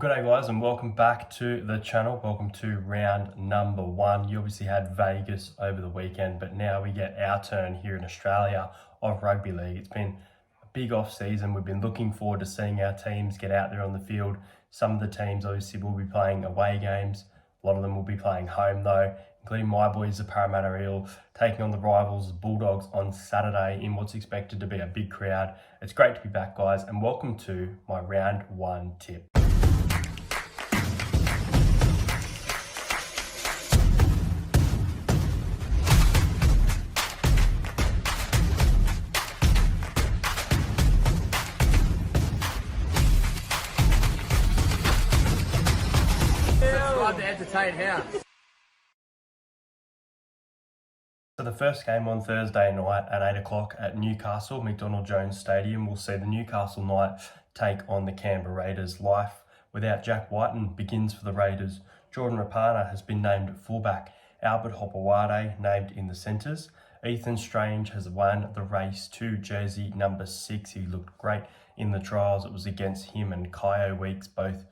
G'day guys, and welcome back to the channel. Welcome to round number 1. You obviously had Vegas over the weekend, but now we get our turn here in Australia of rugby league. It's been a big off season. We've been looking forward to seeing our teams get out there on the field. Some of the teams obviously will be playing away games. A lot of them will be playing home though, including my boys, the Parramatta Eels, taking on the rivals, the Bulldogs, on Saturday in what's expected to be a big crowd. It's great to be back, guys, and welcome to my round 1 tip. To entertain house. So the first game on Thursday night at 8 o'clock at Newcastle, McDonald Jones Stadium, will see the Newcastle Knights take on the Canberra Raiders. Life without Jack Whiten begins for the Raiders. Jordan Rapana has been named at fullback. Albert Hopewade named in the centres. Ethan Strange has won the race to jersey number 6. He looked great in the trials. It was against him and Kyo Weeks, both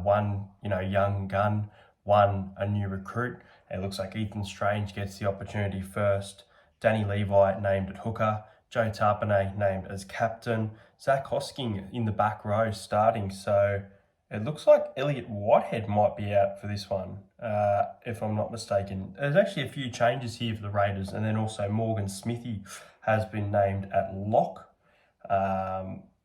one young gun, one a new recruit. It looks like Ethan Strange gets the opportunity first. Danny Levi named at hooker. Joe Tarpanay named as captain. Zach Hosking in the back row starting. So it looks like Elliot Whitehead might be out for this one, if I'm not mistaken. There's actually a few changes here for the Raiders, and then also Morgan Smithy has been named at lock.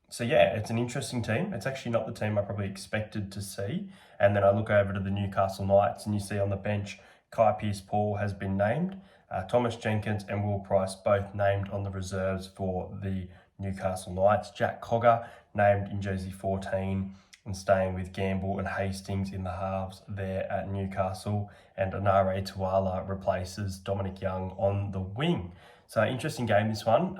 So yeah, it's an interesting team. It's actually not the team I probably expected to see. And then I look over to the Newcastle Knights and you see on the bench, Kai Pearce-Paul has been named. Thomas Jenkins and Will Price both named on the reserves for the Newcastle Knights. Jack Cogger named in jersey 14 and staying with Gamble and Hastings in the halves there at Newcastle. And Nrl Round replaces Dominic Young on the wing. So interesting game, this one.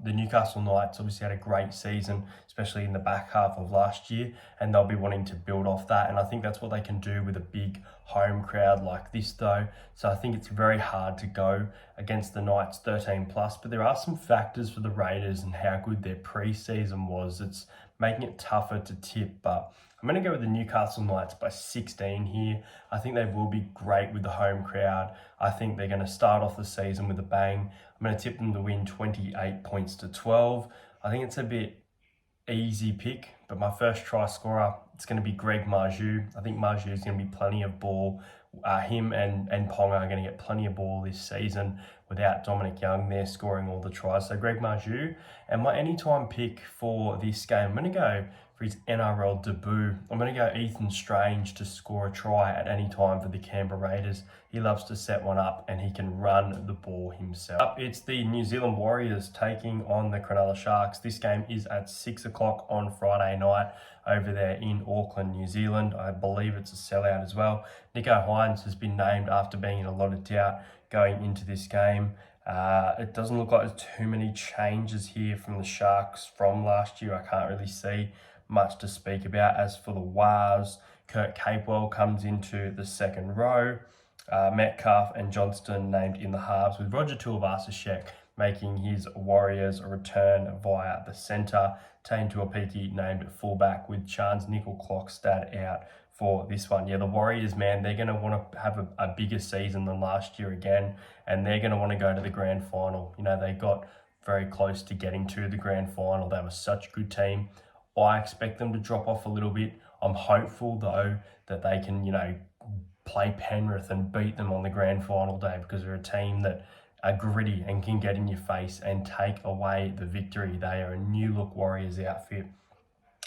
The Newcastle Knights obviously had a great season, especially in the back half of last year, and they'll be wanting to build off that. And I think that's what they can do with a big home crowd like this though. So I think it's very hard to go against the Knights 13 plus, but there are some factors for the Raiders and how good their pre-season was. It's making it tougher to tip, but I'm going to go with the Newcastle Knights by 16 here. I think they will be great with the home crowd. I think they're going to start off the season with a bang. I'm going to tip them to win 28 points to 12. I think it's a bit easy pick, but my first try scorer, it's going to be Greg Marju. I think Marju is going to be plenty of ball. Him and Ponga are going to get plenty of ball this season without Dominic Young there scoring all the tries. So Greg Marju. And my anytime pick for this game, I'm going to go for his NRL debut. I'm going to go Ethan Strange to score a try at any time for the Canberra Raiders. He loves to set one up and he can run the ball himself. It's the New Zealand Warriors taking on the Cronulla Sharks. This game is at 6 o'clock on Friday night over there in Auckland, New Zealand. I believe it's a sellout as well. Nico Hines has been named after being in a lot of doubt going into this game. It doesn't look like there's too many changes here from the Sharks from last year. I can't really see much to speak about. As for the Wars, Kurt Capewell comes into the second row. Metcalf and Johnston named in the halves, with Roger Tuivasa-Sheck making his Warriors a return via the centre. Tane Tuapiki named at fullback, with Chance Nickel-Clockstad out for this one. Yeah, the Warriors, man, they're going to want to have a bigger season than last year again, and they're going to want to go to the grand final. You know, they got very close to getting to the grand final. They were such a good team. I expect them to drop off a little bit. I'm hopeful, though, that they can, play Penrith and beat them on the grand final day, because they're a team that are gritty and can get in your face and take away the victory. They are a new look Warriors outfit.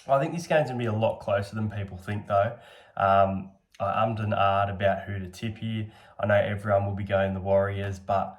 I think this game's going to be a lot closer than people think, though. I ummed and ahed about who to tip here. I know everyone will be going the Warriors, but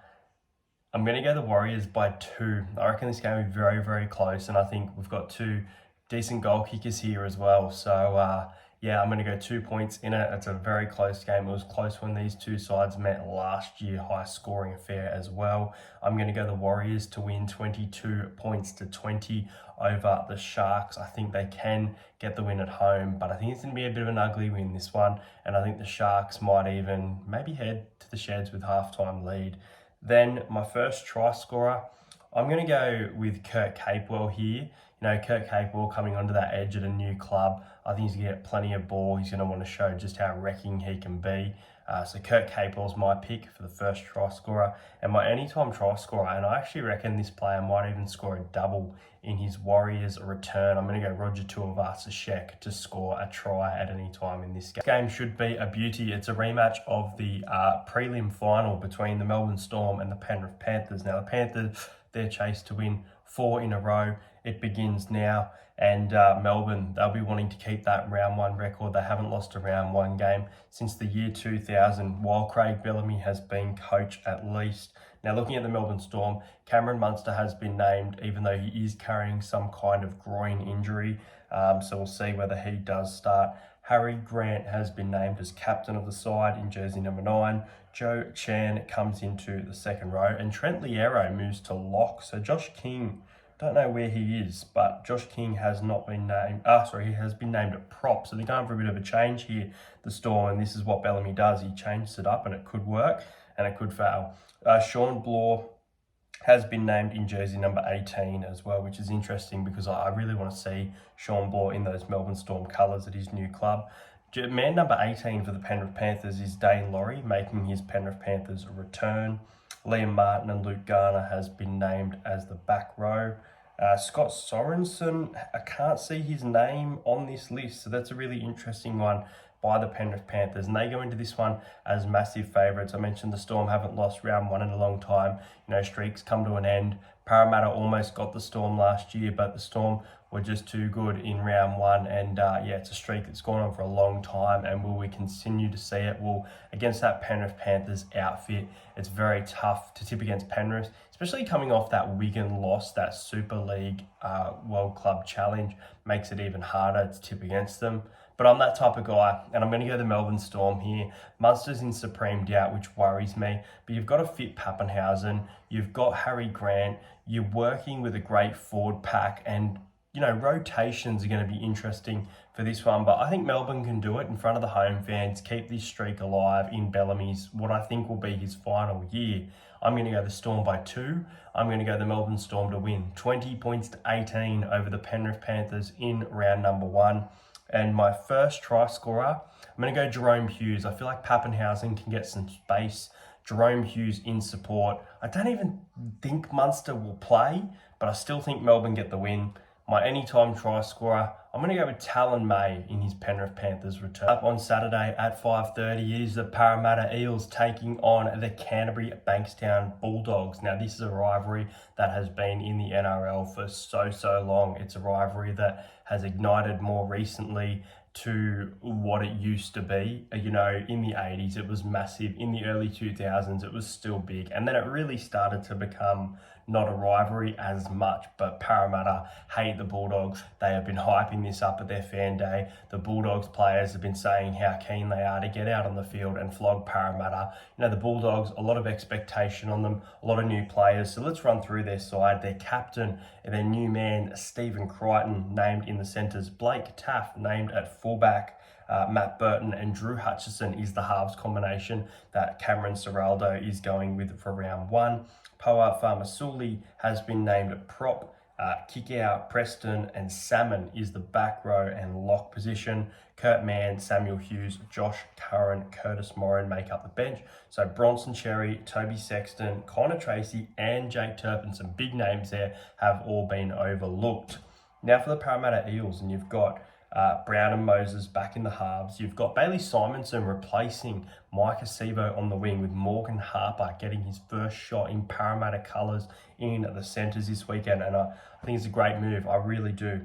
I'm going to go the Warriors by 2. I reckon this game will be very, very close, and I think we've got 2 decent goal kickers here as well. So, yeah, I'm going to go 2 points in it. It's a very close game. It was close when these two sides met last year. High scoring affair as well. I'm going to go the Warriors to win 22 points to 20 over the Sharks. I think they can get the win at home, but I think it's going to be a bit of an ugly win, this one. And I think the Sharks might even maybe head to the sheds with halftime lead. Then my first try scorer, I'm going to go with Kurt Capewell here. You know, Kurt Capewell coming onto that edge at a new club. I think he's going to get plenty of ball. He's going to want to show just how wrecking he can be. So Kurt Capewell's my pick for the first try scorer and my anytime try scorer. And I actually reckon this player might even score a double in his Warriors return. I'm going to go Roger Tuivasa-Sheck to score a try at any time in this game. This game should be a beauty. It's a rematch of the prelim final between the Melbourne Storm and the Penrith Panthers. Now, the Panthers, they're chased to win 4 in a row. It begins now. And Melbourne, they'll be wanting to keep that round 1 record. They haven't lost a round 1 game since the year 2000, while Craig Bellamy has been coach at least. Now, looking at the Melbourne Storm, Cameron Munster has been named, even though he is carrying some kind of groin injury. So we'll see whether he does start. Harry Grant has been named as captain of the side in jersey number 9. Joe Chan comes into the second row, and Trent Liero moves to lock. So Josh King, don't know where he is, but Josh King has not been named. He has been named at prop. So they're going for a bit of a change here, the Storm, and this is what Bellamy does. He changes it up, and it could work, and it could fail. Sean Bloor has been named in jersey number 18 as well, which is interesting because I really want to see Sean Bloor in those Melbourne Storm colours at his new club. Man number 18 for the Penrith Panthers is Dane Laurie, making his Penrith Panthers return. Liam Martin and Luke Garner has been named as the back row. Scott Sorensen, I can't see his name on this list, so that's a really interesting one by the Penrith Panthers, and they go into this one as massive favourites. I mentioned the Storm haven't lost round 1 in a long time. Streaks come to an end. Parramatta almost got the Storm last year, but the Storm were just too good in round 1, and it's a streak that's gone on for a long time. And will we continue to see it? Well, against that Penrith Panthers outfit, it's very tough to tip against Penrith, especially coming off that Wigan loss. That Super League World Club Challenge makes it even harder to tip against them. But I'm that type of guy, and I'm going to go the Melbourne Storm here. Munster's in supreme doubt, which worries me. But you've got a fit Pappenhausen. You've got Harry Grant. You're working with a great forward pack, and rotations are going to be interesting for this one. But I think Melbourne can do it in front of the home fans, keep this streak alive in Bellamy's, what I think will be his final year. I'm going to go the Storm by 2. I'm going to go the Melbourne Storm to win 20 points to 18 over the Penrith Panthers in round number 1. And my first try scorer, I'm going to go Jerome Hughes. I feel like Pappenhausen can get some space. Jerome Hughes in support. I don't even think Munster will play, but I still think Melbourne get the win. My anytime try scorer, I'm going to go with Talon May in his Penrith Panthers return. Up on Saturday at 5:30 is the Parramatta Eels taking on the Canterbury Bankstown Bulldogs. Now, this is a rivalry that has been in the NRL for so long. It's a rivalry that has ignited more recently to what it used to be. In the 80s, it was massive. In the early 2000s, it was still big. And then it really started to become not a rivalry as much, but Parramatta hate the Bulldogs. They have been hyping this up at their fan day. The Bulldogs players have been saying how keen they are to get out on the field and flog Parramatta. The Bulldogs, a lot of expectation on them, a lot of new players. So let's run through their side. Their captain, their new man, Stephen Crichton, named in the centres. Blake Taaffe, named at fullback. Matt Burton and Drew Hutchison is the halves combination that Cameron Ciraldo is going with for round 1. Poa Famasuli has been named at prop. Kickout, Preston and Salmon is the back row and lock position. Kurt Mann, Samuel Hughes, Josh Curran, Curtis Morin make up the bench. So Bronson Cherry, Toby Sexton, Connor Tracy and Jake Turpin, some big names there, have all been overlooked. Now for the Parramatta Eels, and you've got Brown and Moses back in the halves. You've got Bailey Simonson replacing Mike Acevo on the wing, with Morgan Harper getting his first shot in Parramatta colours in the centres this weekend. And I think it's a great move. I really do.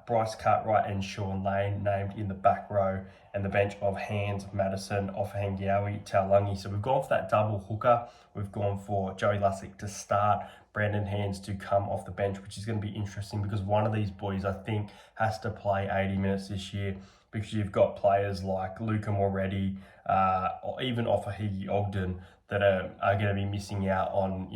Bryce Cartwright and Sean Lane named in the back row, and the bench of Hands, Madison, Offahangawi, Taulungi. So we've gone for that double hooker. We've gone for Joey Lussick to start, Brandon Hands to come off the bench, which is going to be interesting because one of these boys, I think, has to play 80 minutes this year, because you've got players like Luca Moretti, or even Ofahigi Ogden, that are going to be missing out on,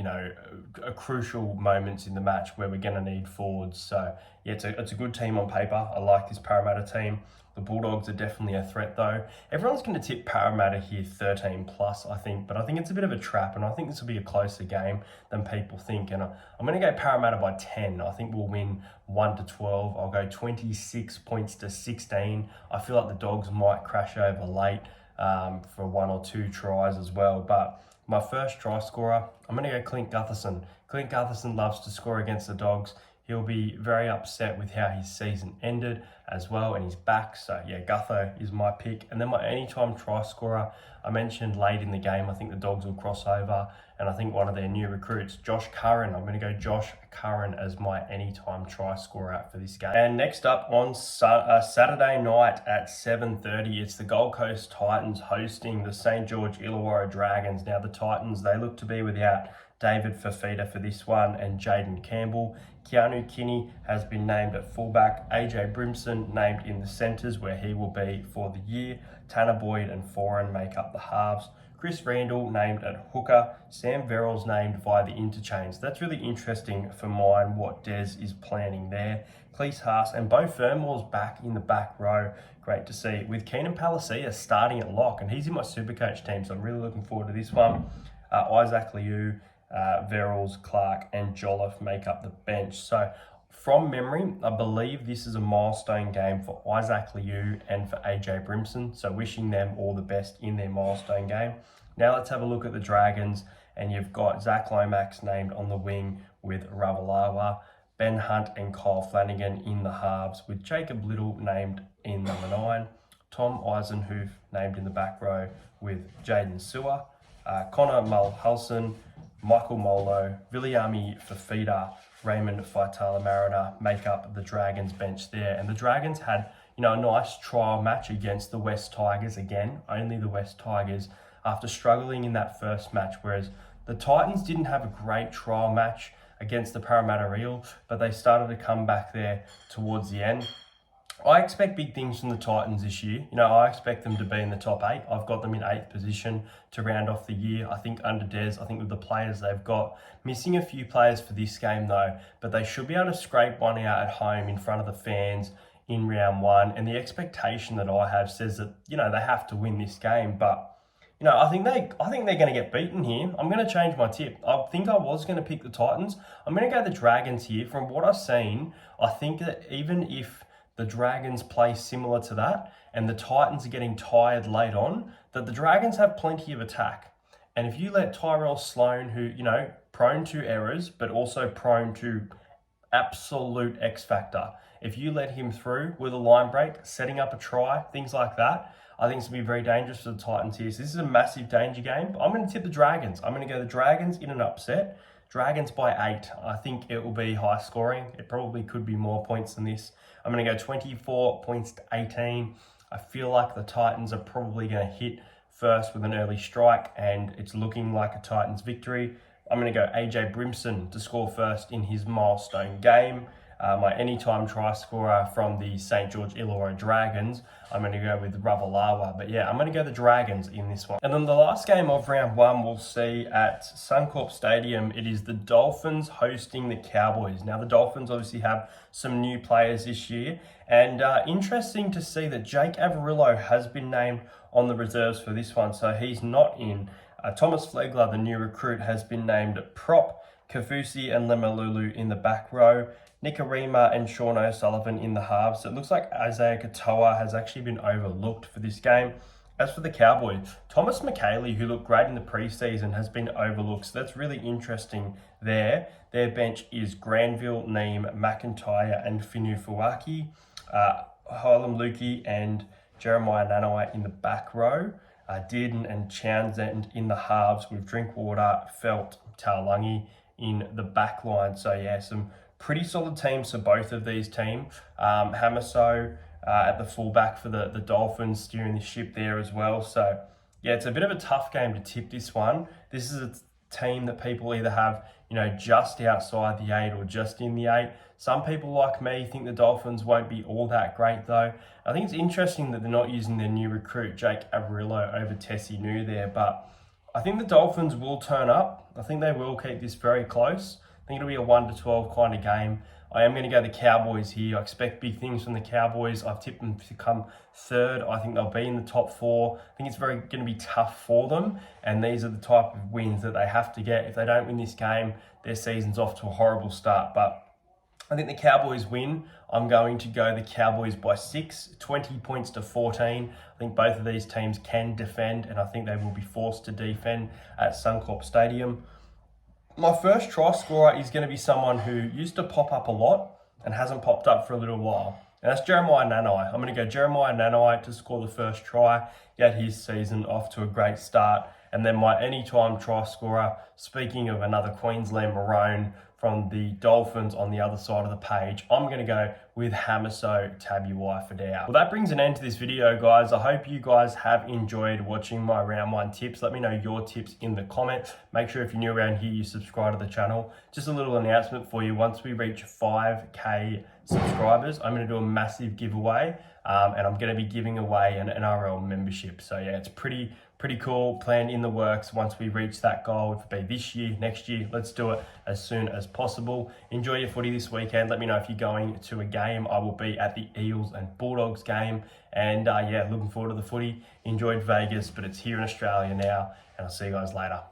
crucial moments in the match where we're going to need forwards. So, yeah, it's a good team on paper. I like this Parramatta team. The Bulldogs are definitely a threat though. Everyone's going to tip Parramatta here 13 plus, I think, but I think it's a bit of a trap, and I think this will be a closer game than people think. And I'm going to go Parramatta by 10. I think we'll win 1-12. I'll go 26 points to 16. I feel like the Dogs might crash over late for 1 or 2 tries as well. But my first try scorer, I'm going to go Clint Gutherson. Clint Gutherson loves to score against the Dogs. He'll be very upset with how his season ended as well, and he's back. So yeah, Gutho is my pick. And then my anytime try scorer, I mentioned late in the game, I think the Dogs will cross over, and I think one of their new recruits, Josh Curran. I'm going to go Josh Curran as my anytime try scorer for this game. And next up on Saturday night at 7:30, it's the Gold Coast Titans hosting the St. George Illawarra Dragons. Now the Titans, they look to be without David Fafita for this one and Jaden Campbell. Keanu Kinney has been named at fullback. AJ Brimson named in the centres where he will be for the year. Tanner Boyd and Foran make up the halves. Chris Randall named at hooker. Sam Verrills named via the interchange. That's really interesting for mine what Des is planning there. Cleese Haas and Beau Fermor's back in the back row. Great to see. With Keenan Palacia starting at lock, and he's in my Supercoach team, so I'm really looking forward to this one. Isaac Liu, Verrills, Clark and Jolliffe make up the bench. So from memory, I believe this is a milestone game for Isaac Liu and for AJ Brimson. So wishing them all the best in their milestone game. Now let's have a look at the Dragons, and you've got Zach Lomax named on the wing with Ravalawa, Ben Hunt and Kyle Flanagan in the halves, with Jacob Little named in number 9, Tom Eisenhoof named in the back row with Jaden Sewer, Connor Mulhulson, Michael Molo, Viliami Fafita, Raymond Faitala Mariner make up the Dragons bench there. And the Dragons had, a nice trial match against the West Tigers again, only the West Tigers, after struggling in that first match, whereas the Titans didn't have a great trial match against the Parramatta Eels, but they started to come back there towards the end. I expect big things from the Titans this year. I expect them to be in the top 8. I've got them in 8th position to round off the year. I think under Des, I think with the players they've got, missing a few players for this game though, but they should be able to scrape one out at home in front of the fans in round 1. And the expectation that I have says that, they have to win this game, but I think they're going to get beaten here. I'm going to change my tip. I think I was going to pick the Titans. I'm going to go the Dragons here. From what I've seen, I think that even if the Dragons play similar to that and the Titans are getting tired late on, that the Dragons have plenty of attack. And if you let Tyrell Sloan, who, prone to errors, but also prone to absolute X factor, if you let him through with a line break, setting up a try, things like that, I think it's going to be very dangerous for the Titans here. So this is a massive danger game. But I'm going to tip the Dragons. I'm going to go the Dragons in an upset. Dragons by 8. I think it will be high scoring. It probably could be more points than this. I'm going to go 24 points to 18. I feel like the Titans are probably going to hit first with an early strike, and it's looking like a Titans victory. I'm going to go AJ Brimson to score first in his milestone game. My anytime try scorer from the St. George Illawarra Dragons, I'm going to go with Ravalawa. But yeah, I'm going to go the Dragons in this one. And then the last game of round 1 we'll see at Suncorp Stadium. It is the Dolphins hosting the Cowboys. Now the Dolphins obviously have some new players this year, and interesting to see that Jake Averillo has been named on the reserves for this one, so he's not in. Thomas Flegler, the new recruit, has been named prop. Kafusi and Lemalulu in the back row. Nikarima and Sean O'Sullivan in the halves. So it looks like Isaiah Katoa has actually been overlooked for this game. As for the Cowboys, Thomas McKaylee, who looked great in the preseason, has been overlooked. So that's really interesting there. Their bench is Granville, Neem, McIntyre and Finufuaki. Harlem Lukey and Jeremiah Nanai in the back row. Dearden and Townsend in the halves with Drinkwater, Felt, Taulagi in the back line. So yeah, some pretty solid teams for both of these teams. Hamaso at the fullback for the Dolphins, steering the ship there as well. So yeah, it's a bit of a tough game to tip this one. This is a team that people either have, just outside the 8 or just in the 8. Some people like me think the Dolphins won't be all that great though. I think it's interesting that they're not using their new recruit, Jake Averillo, over Tessie New there, but I think the Dolphins will turn up. I think they will keep this very close. I think it'll be a 1-12 kind of game. I am going to go the Cowboys here. I expect big things from the Cowboys. I've tipped them to come third. I think they'll be in the top 4. I think it's going to be tough for them, and these are the type of wins that they have to get. If they don't win this game, their season's off to a horrible start. But I think the Cowboys win. I'm going to go the Cowboys by 6, 20 points to 14. I think both of these teams can defend, and I think they will be forced to defend at Suncorp Stadium. My first try scorer is going to be someone who used to pop up a lot and hasn't popped up for a little while. And that's Jeremiah Nanai. I'm going to go Jeremiah Nanai to score the first try, get his season off to a great start. And then my anytime try scorer, speaking of another Queensland Maroon from the Dolphins on the other side of the page, I'm going to go with Hamiso Tabuai-Fidau. Well, that brings an end to this video, guys. I hope you guys have enjoyed watching my round 1 tips. Let me know your tips in the comments. Make sure if you're new around here, you subscribe to the channel. Just a little announcement for you. Once we reach 5K subscribers, I'm going to do a massive giveaway, and I'm going to be giving away an NRL membership. So yeah, it's pretty cool, planned in the works. Once we reach that goal, if it be this year, next year, let's do it as soon as possible. Enjoy your footy this weekend. Let me know if you're going to a game. I will be at the Eels and Bulldogs game, and yeah, looking forward to the footy. Enjoyed Vegas, but it's here in Australia now, and I'll see you guys later.